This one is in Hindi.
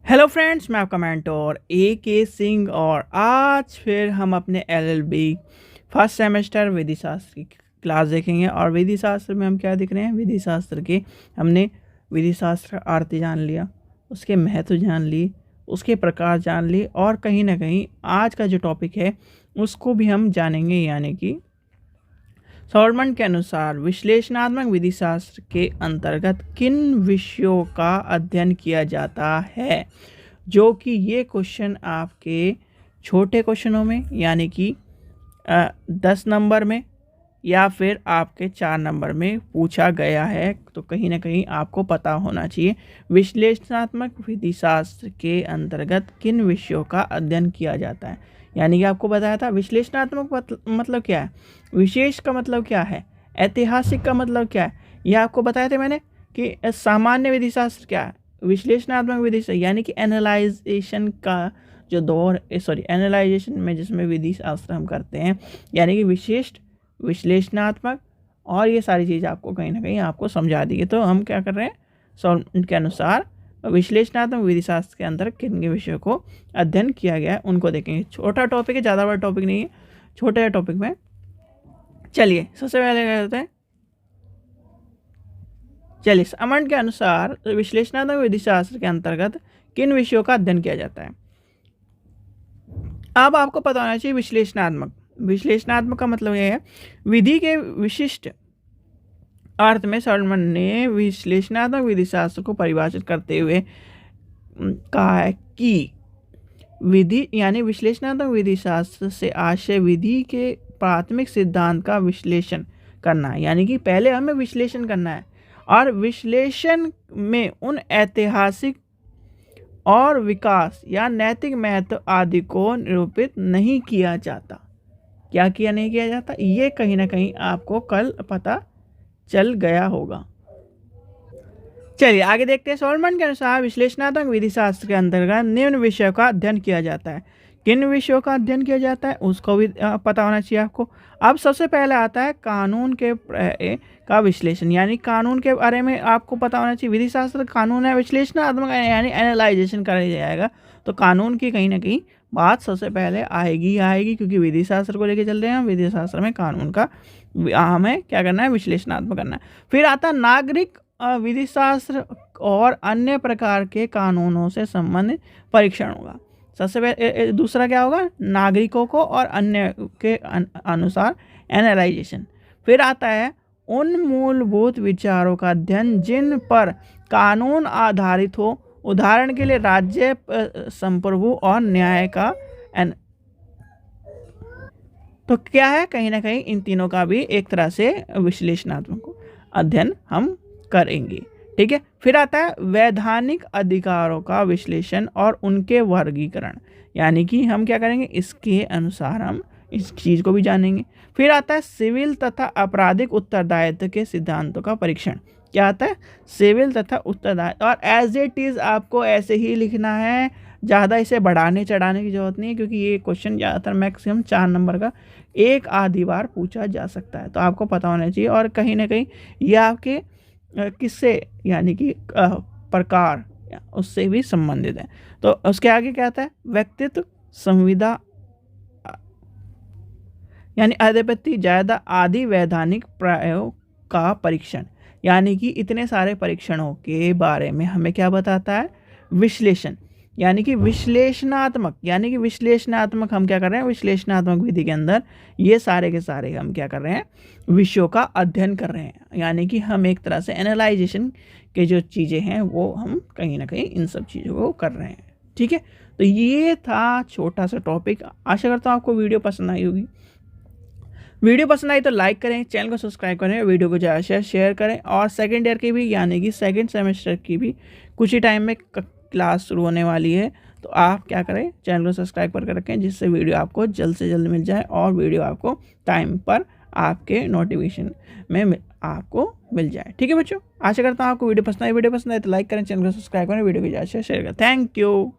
हेलो फ्रेंड्स, मैं आपका मेंटोर के सिंह और आज फिर हम अपने एलएलबी फर्स्ट सेमेस्टर विधि शास्त्र की क्लास देखेंगे। और विधि शास्त्र में हम क्या देख रहे हैं? विधि शास्त्र के हमने विधि शास्त्र का अर्थ जान लिया, उसके महत्व जान लिए, उसके प्रकार जान लिए और कहीं ना कहीं आज का जो टॉपिक है उसको भी हम जानेंगे। यानी कि सॉल्मन के अनुसार विश्लेषणात्मक विधि शास्त्र के अंतर्गत किन विषयों का अध्ययन किया जाता है, जो कि ये क्वेश्चन आपके छोटे क्वेश्चनों में यानी कि 10 नंबर में या फिर आपके 4 नंबर में पूछा गया है। तो कहीं ना कहीं आपको पता होना चाहिए विश्लेषणात्मक विधि शास्त्र के अंतर्गत किन विषयों का अध्ययन किया जाता है। यानी कि आपको बताया था विश्लेषणात्मक मतलब क्या है, विशेष का मतलब क्या है, ऐतिहासिक का मतलब क्या है, यह आपको बताया था मैंने कि सामान्य विधि शास्त्र क्या है, विश्लेषणात्मक विधि शास्त्र यानी कि एनालाइजेशन का जो दौर एनालाइजेशन में जिसमें विधि शास्त्र हम करते हैं, यानी कि विशिष्ट, विश्लेषणात्मक और ये सारी चीज़ आपको कहीं ना कहीं आपको समझा दी है। तो हम क्या कर रहे हैं, सॉल्मन के अनुसार विश्लेषणात्मक विधि शास्त्र के अंदर किन के विषयों को अध्ययन किया गया है उनको देखेंगे। छोटा टॉपिक है, ज़्यादा बड़ा टॉपिक नहीं है, छोटे टॉपिक में। चलिए सबसे पहले क्या करते हैं, चलिए सॉल्मन के अनुसार विश्लेषणात्मक विधि शास्त्र के अंतर्गत किन विषयों का अध्ययन किया जाता है। अब आपको पता होना चाहिए विश्लेषणात्मक का मतलब यह है विधि के विशिष्ट अर्थ में सॉल्मन ने विश्लेषणात्मक विधि शास्त्र को परिभाषित करते हुए कहा है कि विधि यानी विश्लेषणात्मक विधि शास्त्र से आशय विधि के प्राथमिक सिद्धांत का विश्लेषण करना है। यानी कि पहले हमें विश्लेषण करना है और विश्लेषण में उन ऐतिहासिक और विकास या नैतिक महत्व आदि को निरूपित नहीं किया जाता। क्या किया नहीं किया जाता, ये कहीं ना कहीं आपको कल पता चल गया होगा। चलिए आगे देखते हैं। सॉल्मन के अनुसार विश्लेषणात्मक विधि शास्त्र के अंतर्गत निम्न विषयों का अध्ययन किया जाता है। किन विषयों का अध्ययन किया जाता है उसको भी पता होना चाहिए आपको। अब सबसे पहले आता है कानून के का विश्लेषण, यानी कानून के बारे में आपको पता होना चाहिए। विधि शास्त्र कानून है, विश्लेषणात्मक यानी एनालाइजेशन करा जाएगा, तो कानून की कहीं ना कहीं बात सबसे पहले आएगी क्योंकि विधि शास्त्र को लेकर चल रहे हैं हम। विधि शास्त्र में कानून का हमें क्या करना है, विश्लेषणात्मक करना है। फिर आता नागरिक विधि शास्त्र और अन्य प्रकार के कानूनों से संबंधित परीक्षण होगा। सबसे पहले दूसरा क्या होगा, नागरिकों को और अन्य के अनुसार एनालाइजेशन। फिर आता है उन मूलभूत विचारों का अध्ययन जिन पर कानून आधारित हो, उदाहरण के लिए राज्य संप्रभु और न्याय का तो क्या है, कहीं ना कहीं इन तीनों का भी एक तरह से विश्लेषणात्मक अध्ययन हम करेंगे। ठीक है। फिर आता है वैधानिक अधिकारों का विश्लेषण और उनके वर्गीकरण, यानी कि हम क्या करेंगे, इसके अनुसार हम इस चीज़ को भी जानेंगे। फिर आता है सिविल तथा आपराधिक उत्तरदायित्व के सिद्धांतों का परीक्षण। क्या आता है, सिविल तथा उत्तरदायित्व, और एज इट इज़ आपको ऐसे ही लिखना है, ज़्यादा इसे बढ़ाने चढ़ाने की जरूरत नहीं है, क्योंकि ये क्वेश्चन ज़्यादातर मैक्सिमम 4 नंबर का एक आधी बार पूछा जा सकता है, तो आपको पता होना चाहिए। और कहीं ना कहीं ये आपके किससे यानी कि प्रकार उससे भी संबंधित है। तो उसके आगे क्या आता है, व्यक्तित्व, संविदा यानी आधिपत्य, ज्यादा आदि वैधानिक प्रयोग का परीक्षण, यानी कि इतने सारे परीक्षणों के बारे में हमें क्या बताता है, विश्लेषण। यानी कि विश्लेषणात्मक हम क्या कर रहे हैं, विश्लेषणात्मक विधि के अंदर ये सारे के सारे हम क्या कर रहे हैं, विषयों का अध्ययन कर रहे हैं। यानी कि हम एक तरह से एनालाइजेशन के जो चीज़ें हैं वो हम कहीं ना कहीं इन सब चीज़ों को कर रहे हैं। ठीक है। तो ये था छोटा सा टॉपिक। आशा करता हूँ आपको वीडियो पसंद आई होगी। वीडियो पसंद आई तो लाइक करें, चैनल को सब्सक्राइब करें, वीडियो को ज़्यादा से शेयर करें। और सेकेंड ईयर की भी यानी कि सेकेंड सेमेस्टर की भी कुछ ही टाइम में क्लास शुरू होने वाली है, तो आप क्या करें, चैनल को सब्सक्राइब करके रखें, जिससे वीडियो आपको जल्द से जल्द मिल जाए और वीडियो आपको टाइम पर आपके नोटिफिकेशन में आपको मिल जाए। ठीक है बच्चों, आशा करता हूँ आपको वीडियो पसंद आए तो लाइक करें, चैनल को सब्सक्राइब करें, वीडियो को ज़्यादा से शेयर करें। Thank you.